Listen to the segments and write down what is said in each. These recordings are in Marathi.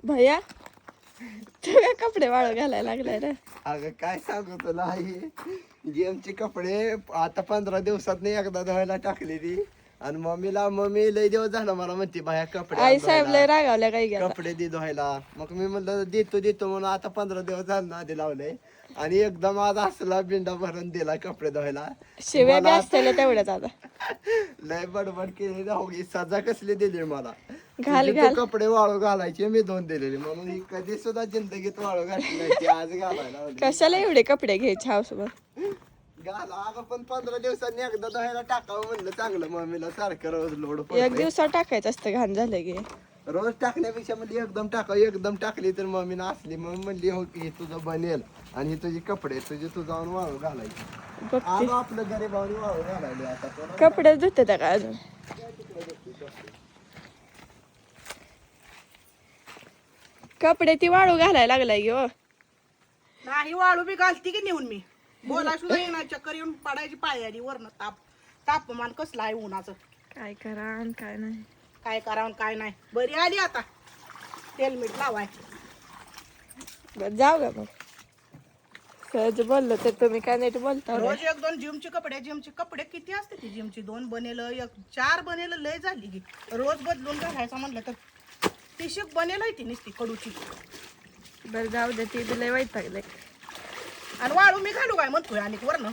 भैया तू काय कपडे वाळू घालायला लागलाय ना. अगं काय सांगू तुला आई जेमचे कपडे आता 15 दिवसात एकदा धुवायला टाकली ती आणि मम्मी लय दिवस झाला मला म्हणते बाया कपडे आई आण साहेब लय धुवायला, रागावल्या काही गेला. कपडे दे धुवायला. मग मी म्हणलं देतो म्हणून आता 15 दिवस झालं आधी लावले आणि एकदम आज असला बिंडा भरून दिला कपडे धुवायला. शिव्या बी असतेल्या तेवढ्याच आता. लय बडबड केली जाऊगी सजा कसली दिली मला. घाल तुझे घाल तू कपडे वाळू घालायचे मी धुवून दिलेले म्हणून ही कधी सुद्धा जिंदगीत वाळू घातली नाही ती आज घालायला लावली. कशाला एवढे कपडे घ्यायचे हाऊसवर. घाला अगं पण 15 दिवसांनी एकदा धुवायला टाकावं म्हणलं चांगलं मम्मीला सारखं रोज लोड एक पडतंय. दिवसात टाकायचं असतं घाण झालं की. रोज टाकण्यापेक्षा म्हणजे एकदम टाकावं एकदम टाकली तर मम्मीनं असली मग म्हणली हो की हे तुझं बनेल आणि हे तुझे कपडे तू जाऊन वाळू घालायचे. बघते आज आपलं गरीबावनी वाळू घालायले आता कोणाला कपडे धुते त्या का अजून. कपडे ती वाळू घालायला लागलाय की हो. नाही वाळू बी घालती की नेऊन मी बोला सुद्धा येणार चक्कर येऊन पडायची पायारी वरनं तापमान कसलं आहे उन्हाचं. काय करा आणि काय नाही. काय करावं काय नाही. बरी आली आता तेल मीठ लावाय. बरं जाऊ का मग. सहज बोललो तर तुम्ही काय नीट बोलता हो. रोज एक दोन जिमचे कपडे किती असते ती जिमची 2 बनेल 4 बनेल लय झाली की रोज बदलून घालायचं म्हणलं तर पिशक बनेल आहे ती नुसती कडूची. बरं जाऊ दे ती बी लय वैतागले. आणि वाळू मी घालू काय म्हणतोय आणि वरनं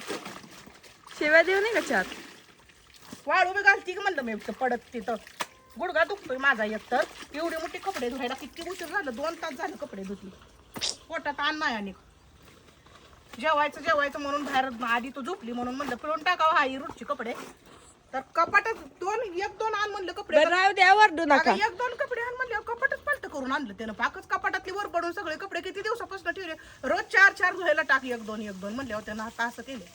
शिव्या देऊ नये का चार. वाळू बी घालती की म्हणलं मी पडत तिथं गुडघा दुखतोय माझा एक तर एवढे मोठे कपडे धुवायला किती उशीर झालं 2 तास झालं कपडे धुतली पोटात आण नाही आणि जेवायचं म्हणून बाहेर आधी तो झोपली म्हणून म्हणलं पिळून टाकावं हा रूटचे कपडे तर कपाटात 1-2 आण म्हणलं कपडे. बरं राहू द्या वरडू नका. 1-2 कपडे आण म्हणले कपाटच पालट करून आणलं त्यानं पाकच कपाटातली वर पडून सगळे कपडे किती दिवसापासून ठेवले रोज 4 धुवायला टाक 1-2 म्हणले त्यानं आता असं केलं.